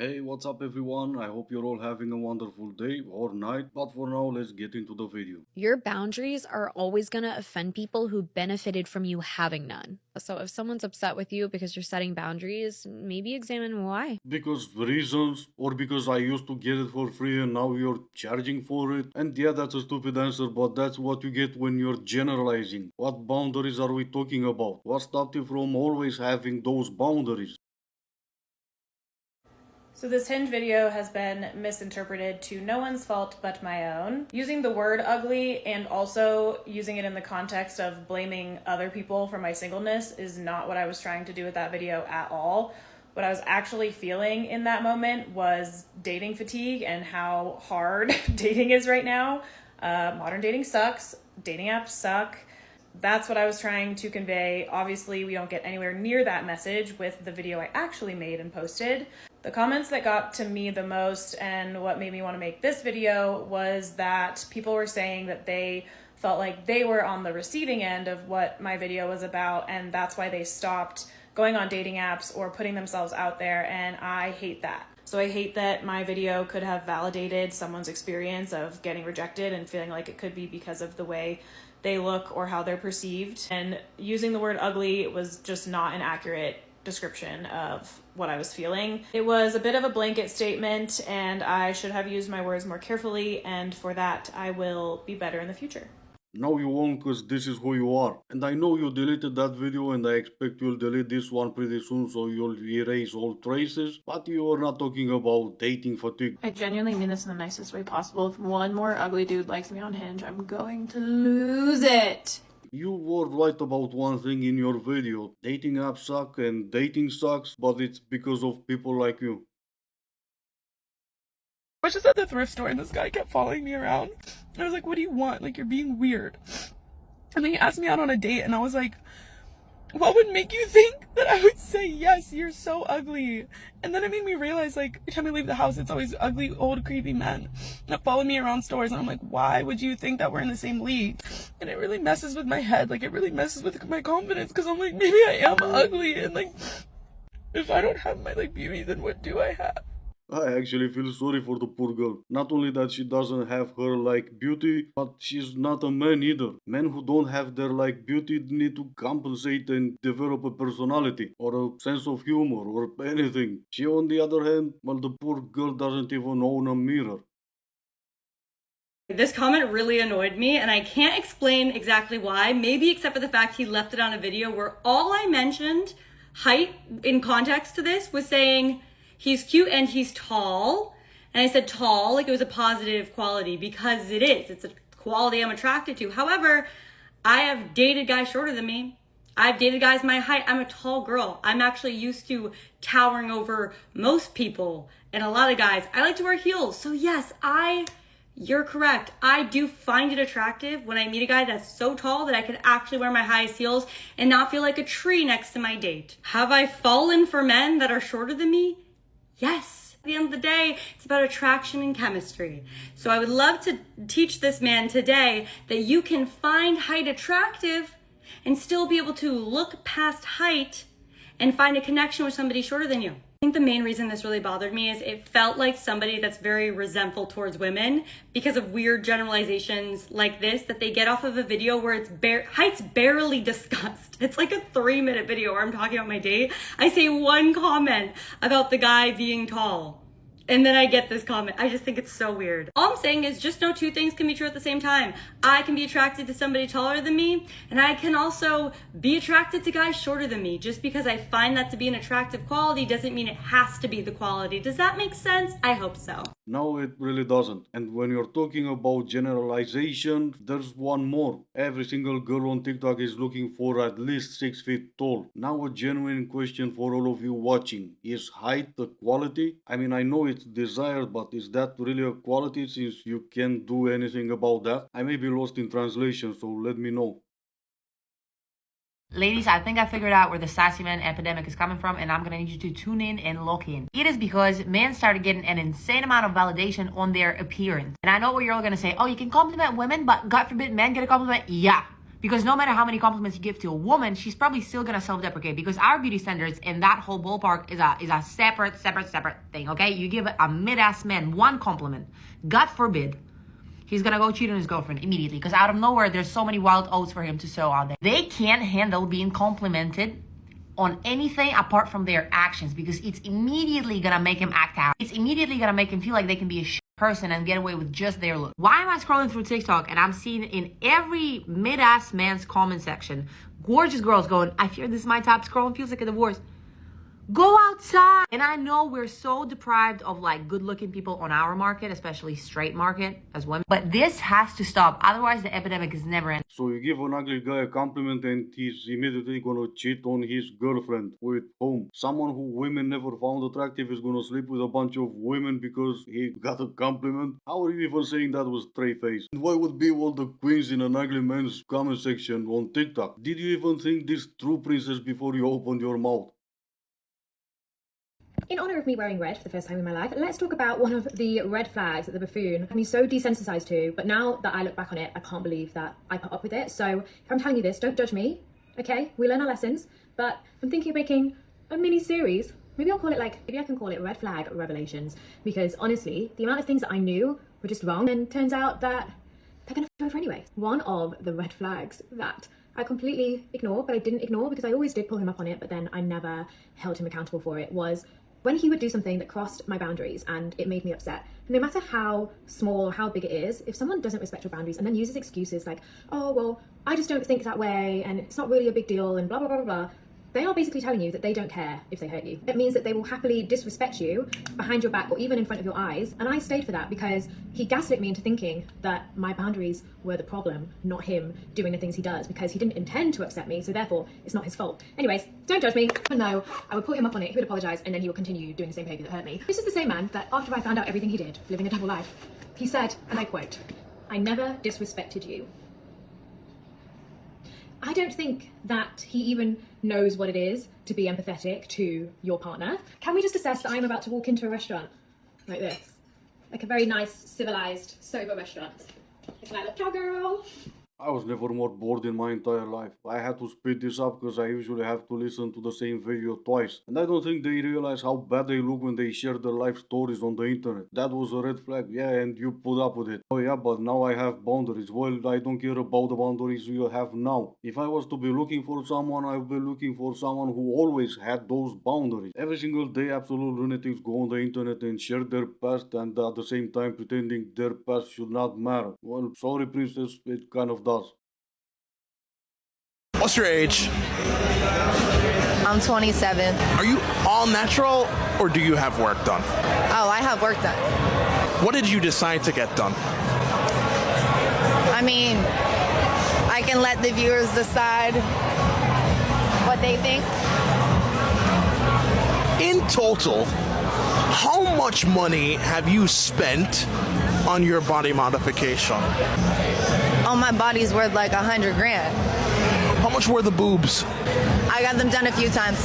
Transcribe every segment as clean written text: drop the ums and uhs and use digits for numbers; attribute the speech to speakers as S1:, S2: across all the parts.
S1: Hey, what's up everyone? I hope you're all having a wonderful day or night, but for now, let's get into the video.
S2: Your boundaries are always going to offend people who benefited from you having none. So if someone's upset with you because you're setting boundaries, maybe examine why.
S1: Because reasons, or because I used to get it for free and now you're charging for it. And yeah, that's a stupid answer, but that's what you get when you're generalizing. What boundaries are we talking about? What stopped you from always having those boundaries?
S3: So this Hinge video has been misinterpreted to no one's fault but my own. Using the word ugly and also using it in the context of blaming other people for my singleness is not what I was trying to do with that video at all. What I was actually feeling in that moment was dating fatigue and how hard dating is right now. Modern dating sucks. Dating apps suck. That's what I was trying to convey. Obviously, we don't get anywhere near that message with the video I actually made and posted. The comments that got to me the most and what made me want to make this video was that people were saying that they felt like they were on the receiving end of what my video was about, and that's why they stopped going on dating apps or putting themselves out there, and I hate that. So I hate that my video could have validated someone's experience of getting rejected and feeling like it could be because of the way they look or how they're perceived. And using the word ugly was just not an accurate description of what I was feeling. It was a bit of a blanket statement and I should have used my words more carefully, and for that I will be better in the future.
S1: No, you won't, because this is who you are. And I know you deleted that video, and I expect you'll delete this one pretty soon, so you'll erase all traces. But you are not talking about dating fatigue.
S4: I genuinely mean this in the nicest way possible. If one more ugly dude likes me on Hinge, I'm going to lose it.
S1: You were right about one thing in your video. Dating apps suck and dating sucks, but it's because of people like you.
S4: I was just at the thrift store and this guy kept following me around. I was like, what do you want? Like, you're being weird. And then he asked me out on a date and I was like, what would make you think that I would say yes? You're so ugly. And then it made me realize, like, every time I leave the house, it's always ugly, old, creepy men that follow me around stores. And I'm like, why would you think that we're in the same league? And it really messes with my head. Like, it really messes with my confidence because I'm like, maybe I am ugly. And, like, if I don't have my, like, beauty, then what do I have?
S1: I actually feel sorry for the poor girl. Not only that she doesn't have her like beauty, but she's not a man either. Men who don't have their like beauty need to compensate and develop a personality or a sense of humor or anything. She on the other hand, well, the poor girl doesn't even own a mirror.
S5: This comment really annoyed me, and I can't explain exactly why, maybe except for the fact he left it on a video where all I mentioned, height in context to this, was saying he's cute and he's tall. And I said tall like it was a positive quality because it is. It's a quality I'm attracted to. However, I have dated guys shorter than me. I've dated guys my height. I'm a tall girl. I'm actually used to towering over most people and a lot of guys. I like to wear heels. So yes, you're correct. I do find it attractive when I meet a guy that's so tall that I could actually wear my highest heels and not feel like a tree next to my date. Have I fallen for men that are shorter than me? Yes. At the end of the day, it's about attraction and chemistry. So I would love to teach this man today that you can find height attractive and still be able to look past height and find a connection with somebody shorter than you. I think the main reason this really bothered me is it felt like somebody that's very resentful towards women because of weird generalizations like this that they get off of a video where it's height's barely discussed. It's like a 3-minute video where I'm talking about my date. I say one comment about the guy being tall. And then I get this comment. I just think it's so weird. All I'm saying is just know two things can be true at the same time. I can be attracted to somebody taller than me, and I can also be attracted to guys shorter than me. Just because I find that to be an attractive quality doesn't mean it has to be the quality. Does that make sense? I hope so.
S1: No, it really doesn't. And when you're talking about generalization, there's one more. Every single girl on TikTok is looking for at least 6 feet tall. Now a genuine question for all of you watching. Is height a quality? I mean, I know it's desired, but is that really a quality since you can't do anything about that? I may be lost in translation, so let me know.
S6: Ladies, I think I figured out where the sassy man epidemic is coming from, and I'm gonna need you to tune in and look in. It is because men started getting an insane amount of validation on their appearance. And I know what you're all gonna say, oh, you can compliment women, but God forbid men get a compliment. Yeah, Because no matter how many compliments you give to a woman, she's probably still gonna self-deprecate, because our beauty standards in that whole ballpark is a separate thing, okay? You give a mid-ass man one compliment, God forbid, he's gonna go cheat on his girlfriend immediately, because out of nowhere, there's so many wild oats for him to sow out there. They can't handle being complimented on anything apart from their actions, because it's immediately gonna make him act out. It's immediately gonna make him feel like they can be a person and get away with just their look. Why am I scrolling through TikTok and I'm seeing in every mid-ass man's comment section gorgeous girls going, I fear this is my top, scrolling feels like a divorce. Go outside. And I know we're so deprived of like good looking people on our market, especially straight market as women, but this has to stop, otherwise the epidemic is never ending.
S1: So you give an ugly guy a compliment and he's immediately gonna cheat on his girlfriend with whom? Someone who women never found attractive is gonna sleep with a bunch of women because he got a compliment? How are you even saying that with straight face? And why would be all the queens in an ugly man's comment section on TikTok? Did you even think this true princess before you opened your mouth?
S7: In honour of me wearing red for the first time in my life, let's talk about one of the red flags that the buffoon had me so desensitized to, but now that I look back on it, I can't believe that I put up with it. So if I'm telling you this, don't judge me, okay? We learn our lessons, but I'm thinking of making a mini series. Maybe I can call it Red Flag Revelations, because honestly, the amount of things that I knew were just wrong, and turns out that they're gonna f over anyway. One of the red flags that I completely ignored, but I didn't ignore because I always did pull him up on it, but then I never held him accountable for it, was when he would do something that crossed my boundaries and it made me upset. And no matter how small or how big it is, if someone doesn't respect your boundaries and then uses excuses like, oh, well, I just don't think that way and it's not really a big deal and blah, blah, blah, blah, blah, they are basically telling you that they don't care if they hurt you. It means that they will happily disrespect you behind your back or even in front of your eyes. And I stayed for that because he gaslit me into thinking that my boundaries were the problem, not him doing the things he does, because he didn't intend to upset me, so therefore it's not his fault. Anyways, don't judge me. No, I would put him up on it, he would apologise, and then he would continue doing the same behaviour that hurt me. This is the same man that after I found out everything he did, living a double life, he said, and I quote, "I never disrespected you." I don't think that he even knows what it is to be empathetic to your partner. Can we just assess that I'm about to walk into a restaurant like this? Like a very nice, civilized, sober restaurant. It's like, cowgirl.
S1: I was never more bored in my entire life. I had to speed this up because I usually have to listen to the same video twice. And I don't think they realize how bad they look when they share their life stories on the internet. That was a red flag, yeah, and you put up with it. Oh yeah, but now I have boundaries. Well, I don't care about the boundaries you have now. If I was to be looking for someone, I would be looking for someone who always had those boundaries. Every single day, absolute lunatics go on the internet and share their past and at the same time pretending their past should not matter. Well, sorry princess, it kind of does.
S8: What's your age?
S9: I'm 27.
S8: Are you all natural or do you have work done?
S9: Oh, I have work done.
S8: What did you decide to get done?
S9: I mean, I can let the viewers decide what they think.
S8: In total, how much money have you spent on your body modification?
S9: Oh, my body's worth like 100 grand.
S8: How much were the boobs?
S9: I got them done a few times.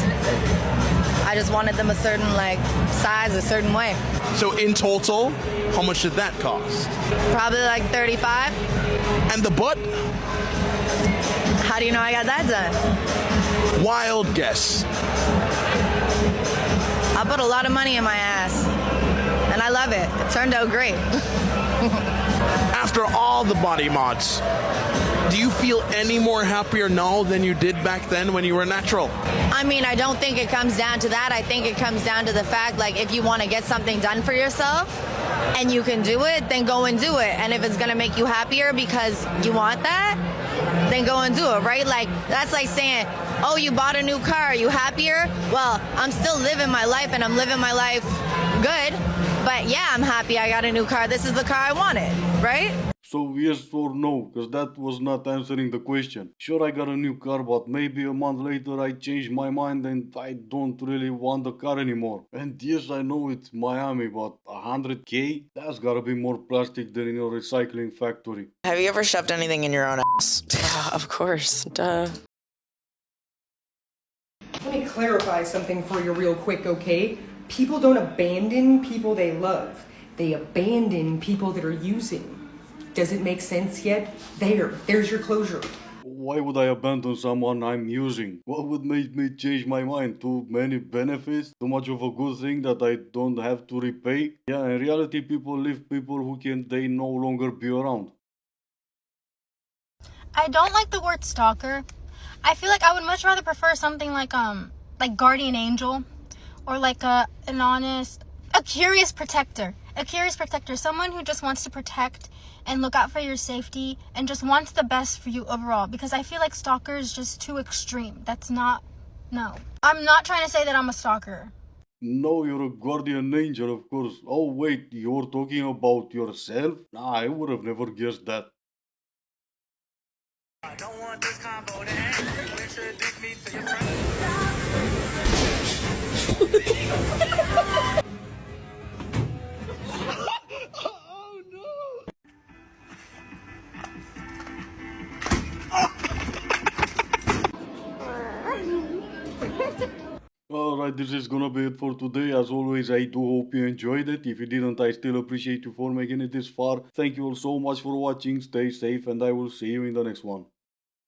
S9: I just wanted them a certain like size, a certain way.
S8: So in total, how much did that cost?
S9: Probably like 35.
S8: And the butt?
S9: How do you know I got that done?
S8: Wild guess.
S9: I put a lot of money in my ass, and I love it. It turned out great.
S8: After all the body mods, do you feel any more happier now than you did back then when you were natural?
S9: I mean, I don't think it comes down to that. I think it comes down to the fact, like, if you want to get something done for yourself and you can do it, then go and do it. And if it's going to make you happier because you want that, then go and do it, right? Like, that's like saying, oh, you bought a new car, are you happier? Well, I'm still living my life and I'm living my life good. But yeah, I'm happy I got a new car. This is the car I wanted, right?
S1: So yes or no, because that was not answering the question. Sure, I got a new car, but maybe a month later I changed my mind and I don't really want the car anymore. And yes, I know it's Miami, but 100K? That's gotta be more plastic than in a recycling factory.
S10: Have you ever shoved anything in your own ass? Of course, duh.
S11: Let me clarify something for you real quick, okay? People don't abandon people they love. They abandon people that are using. Does it make sense yet? There's your closure.
S1: Why would I abandon someone I'm using? What would make me change my mind? Too many benefits? Too much of a good thing that I don't have to repay? Yeah, in reality, people leave people who can they no longer be around.
S12: I don't like the word stalker. I feel like I would much rather prefer something like guardian angel, or like a curious protector. A curious protector, someone who just wants to protect and look out for your safety and just wants the best for you overall, because I feel like stalker is just too extreme. That's not, no. I'm not trying to say that I'm a stalker.
S1: No, you're a guardian angel, of course. Oh, wait, you're talking about yourself? Nah, I would have never guessed that.
S13: I don't want this combo to end. You introduce me to your friends. Oh no!
S1: Alright, this is gonna be it for today. As always, I do hope you enjoyed it. If you didn't, I still appreciate you for making it this far. Thank you all so much for watching. Stay safe, and I will see you in the next one.